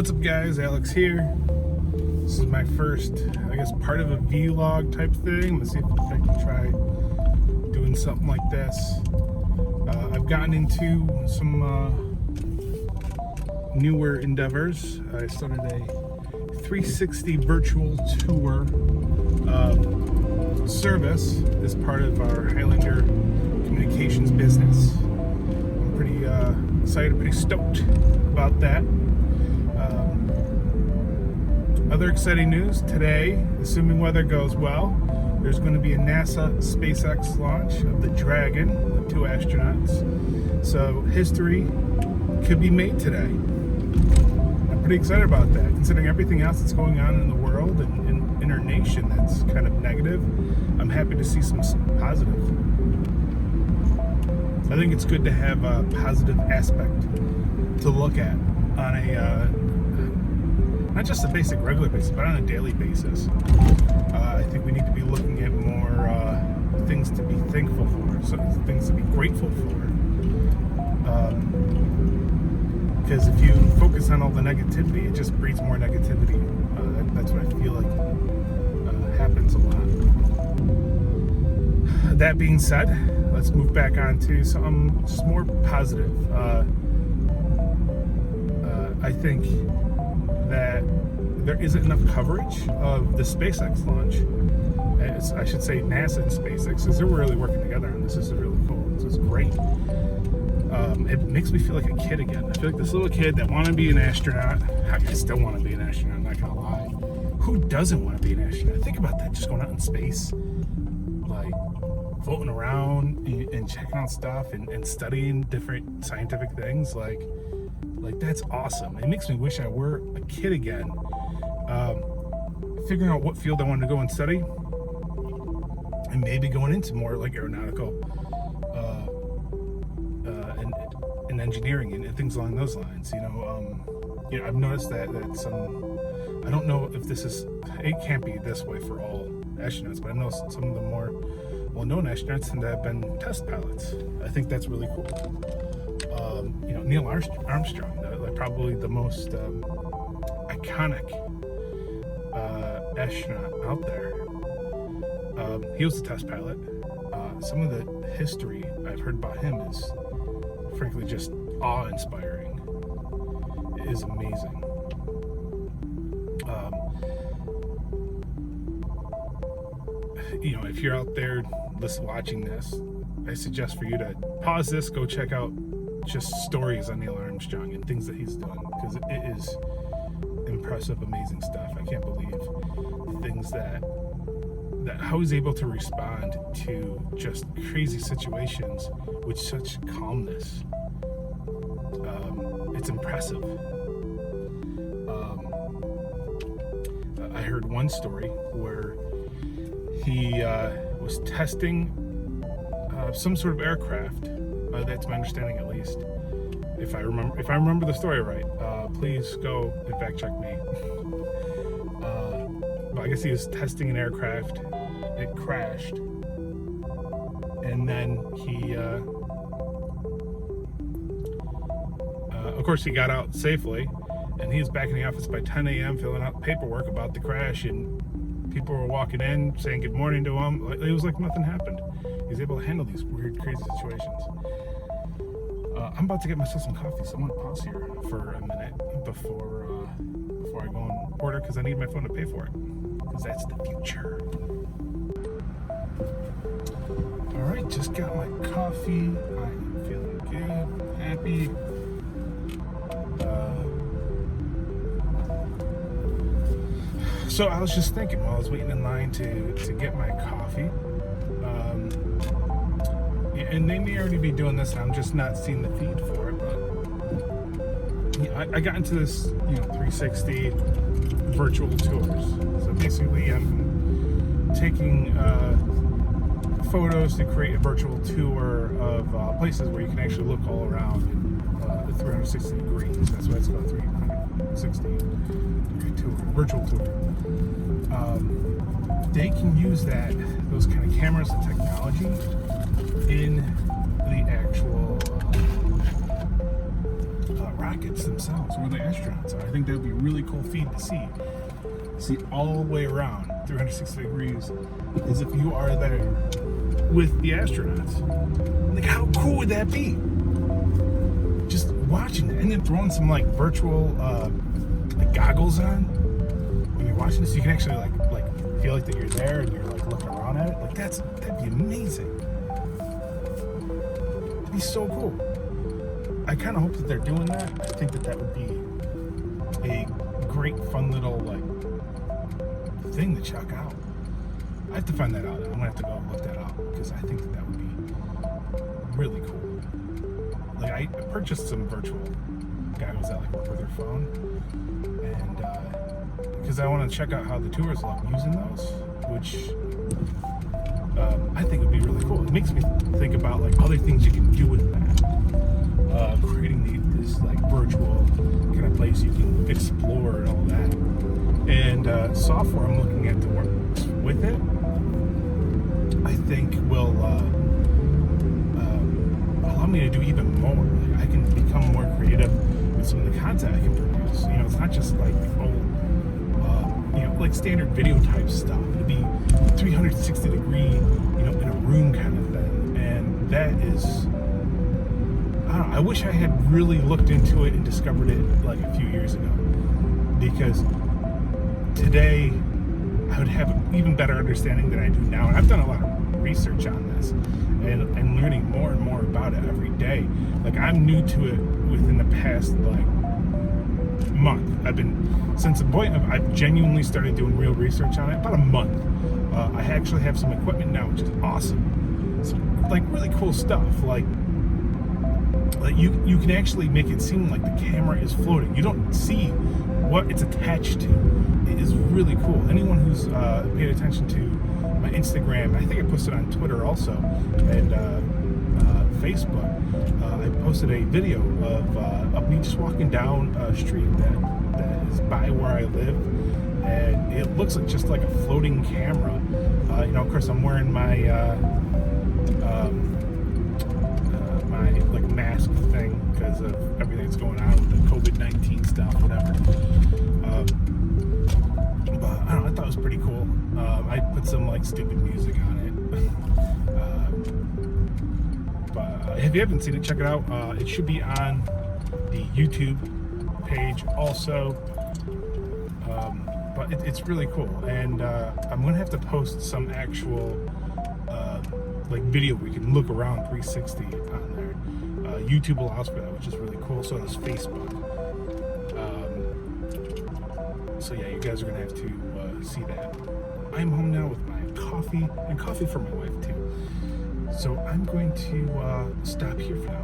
What's up guys, Alex here. This is my first, I guess, part of a vlog type thing. Let's see if I can try doing something like this. I've gotten into some newer endeavors. I started a 360 virtual tour service as part of our Highlander communications business. I'm pretty excited, pretty stoked about that. Other exciting news today, assuming weather goes well, there's going to be a NASA SpaceX launch of the Dragon with 2 astronauts. So history could be made today. I'm pretty excited about that, considering everything else that's going on in the world and in our nation that's kind of negative. I'm happy to see some positive. I think it's good to have a positive aspect to look at on a not just a basic regular basis, but on a daily basis. I think we need to be looking at more things to be thankful for, so things to be grateful for. Because if you focus on all the negativity, it just breeds more negativity. That's what I feel like happens a lot. That being said, let's move back on to something just more positive. I think that there isn't enough coverage of the SpaceX launch. I should say NASA and SpaceX, because they're really working together on this. This is really cool. This is great. It makes me feel like a kid again. I feel like this little kid that wanted to be an astronaut. I still want to be an astronaut, I'm not gonna lie. Who doesn't want to be an astronaut? Think about that, just going out in space, like floating around and checking out stuff and studying different scientific things. Like that's awesome. It makes me wish I were a kid again. Figuring out what field I wanted to go and study, and maybe going into more like aeronautical and engineering and things along those lines. I've noticed that some. I don't know if this is. It can't be this way for all astronauts, but I know some of the more well-known astronauts tend to have been test pilots. I think that's really cool. Neil Armstrong, probably the most iconic astronaut out there. He was a test pilot. Some of the history I've heard about him is frankly just awe-inspiring. It is amazing. If you're out there watching this, I suggest for you to pause this, go check out just stories on Neil Armstrong and things that he's done, because it is impressive, amazing stuff. I can't believe the things that how he's able to respond to just crazy situations with such calmness. It's impressive. I heard one story where he was testing some sort of aircraft. That's my understanding, at least. If I remember the story right, please go and fact check me. But I guess he was testing an aircraft. It crashed, and then he, of course, he got out safely, and he was back in the office by 10 a.m. filling out paperwork about the crash, and people were walking in saying good morning to him. It was like nothing happened. He's able to handle these weird, crazy situations. I'm about to get myself some coffee, so I'm going to pause here for a minute before I go and order, because I need my phone to pay for it, because that's the future. All right, just got my coffee. I am feeling good, happy. So I was just thinking while I was waiting in line to get my coffee. And they may already be doing this, and I'm just not seeing the feed for it. But I got into this, 360 virtual tours. So basically, I'm taking photos to create a virtual tour of places where you can actually look all around in 360 degrees. That's why it's called 360 degree tour, virtual tour. They can use those kind of cameras and technology in the actual rockets themselves, where the astronauts are. I think that would be a really cool feat to see. See all the way around 360 degrees, as if you are there with the astronauts. Like, how cool would that be? Just watching it, and then throwing some like virtual like goggles on when you're watching this, you can actually like feel like that you're there and you're like looking around at it. Like that'd be amazing. It'd be so cool. I kind of hope that they're doing that. I think that would be a great, fun little like thing to check out. I have to find that out. I'm gonna have to go look that up because I think that would be really cool. Like I purchased some virtual goggles that like work with your phone, and because I want to check out how the tours look using those, which I think would be really cool. It makes me think about like other things you can do with that. Creating this like virtual kind of place you can explore and all that. And software I'm looking at to work with it, I think will allow me to do even more. Like I can become more creative with some of the content I can produce. You know, it's not just like old, you know, like standard video type stuff. It'd be 360 degree, you know, in a room kind of thing. And that is, I don't know, I wish I had really looked into it and discovered it like a few years ago. Because today I would have an even better understanding than I do now. And I've done a lot of research on this and learning more and more about it every day. Like I'm new to it within the past like month. Since the point of I've genuinely started doing real research on it, about a month. I actually have some equipment now, which is awesome. Some like really cool stuff. Like you can actually make it seem like the camera is floating. You don't see what it's attached to. It is really cool. Anyone who's paid attention to my Instagram, I think I posted on Twitter also, and Facebook, I posted a video of me just walking down a street that is by where I live, and it looks like just like a floating camera. You know, of course, I'm wearing my my like mask thing because of everything that's going on with the COVID-19 stuff, whatever. But I don't know, I thought it was pretty cool. I put some like stupid music on it. But if you haven't seen it, check it out. It should be on the YouTube page also. But it's really cool, and I'm gonna have to post some actual like video where you can look around 360 on there. YouTube allows for that, which is really cool. So does Facebook. So yeah, you guys are gonna have to see that. I'm home now with my coffee, and coffee for my wife too. So I'm going to stop here for now.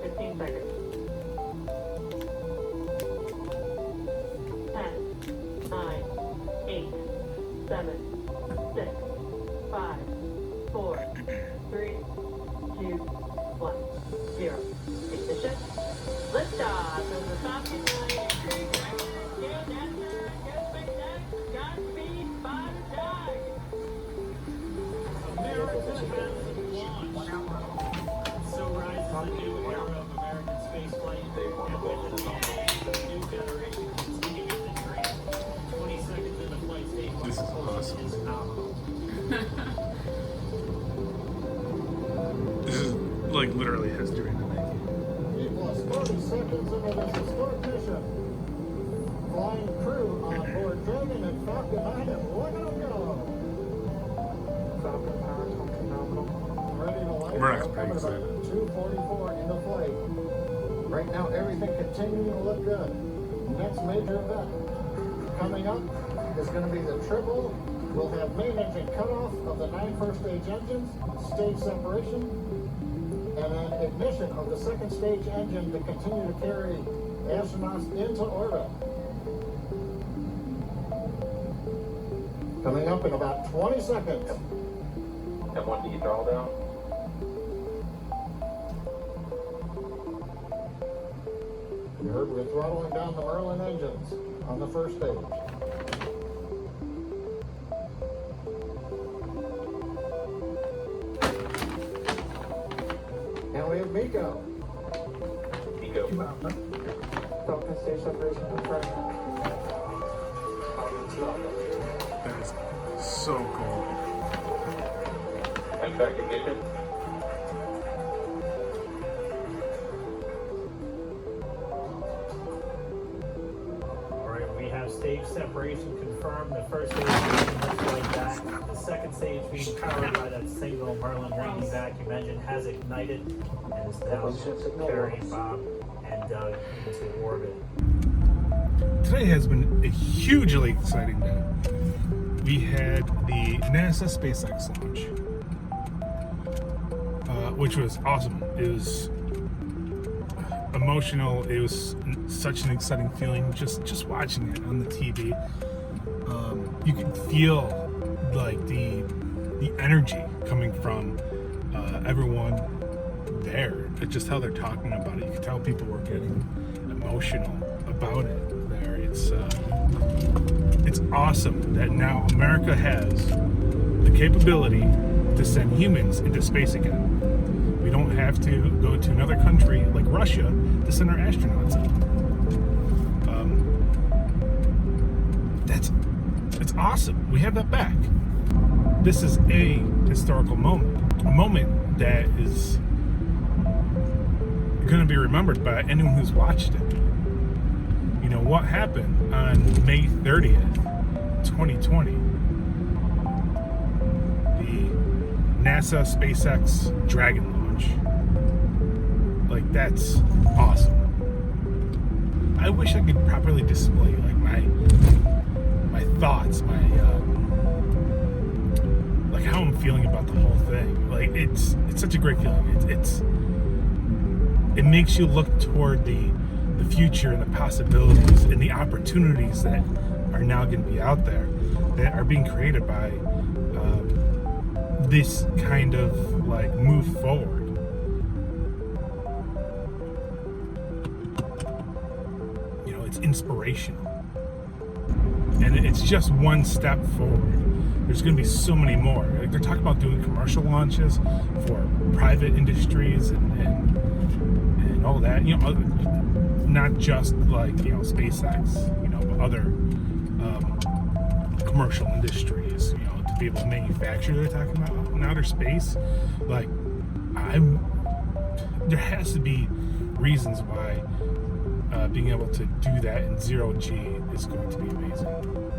15 seconds. 10, 9, 8, 7, 6, 5, 4, 3, 2, 1, 0. Ignition. Liftoff of the Falcon 9. Godspeed, Bob and Doug. America has launched. So rises a new era of American spaceflight. And with it, a new generation continuing the dream. 20 seconds in the flight stage. This is awesome. Is phenomenal. This is like literally history in the making. Plus 30 seconds into this historic mission. Flying crew on board Dragon and Falcon 9, and look at them go. Falcon power is phenomenal. Ready to light. We're pretty excited. 2:44 into flight. Right now, everything continuing to look good. Next major event coming up is going to be the triple. We'll have main engine cutoff of the 9 first stage engines, stage separation, and then ignition of the second stage engine to continue to carry astronauts into orbit. Coming up in about 20 seconds. And when do you draw down? You heard we're throttling down the Merlin engines on the first stage. And we have Nico. Nico. Falcon stage separation confirmed. That is so cool. And back ignition. All right, we have stage separation confirmed. The first stage being deployed back. The second stage being powered by that single Merlin Reedy vacuum engine has ignited and is now carrying Bob and Doug into orbit. Today has been a hugely exciting day. We had the NASA SpaceX launch, which was awesome. It was emotional. It was such an exciting feeling just watching it on the TV. You could feel like the energy coming from everyone there. Just how they're talking about it. You could tell people were getting emotional about it there. It's awesome that now America has the capability to send humans into space again. We don't have to go to another country like Russia to send our astronauts in. It's awesome. We have that back. This is a historical moment. A moment that is going to be remembered by anyone who's watched it. You know, what happened on May 30th, 2020? The NASA SpaceX Dragon launch. Like, that's awesome. I wish I could properly display like my thoughts, like how I'm feeling about the whole thing. Like, it's such a great feeling. It makes you look toward the future and the possibilities and the opportunities that are now going to be out there that are being created by this kind of like move forward. You know, it's inspirational, and it's just one step forward. There's going to be so many more. Like, they're talking about doing commercial launches for private industries and all that. You know, not just like, you know, SpaceX, you know, but other commercial industries, you know, to be able to manufacture. They're talking about in outer space. Like, there has to be reasons why being able to do that in 0G is going to be amazing.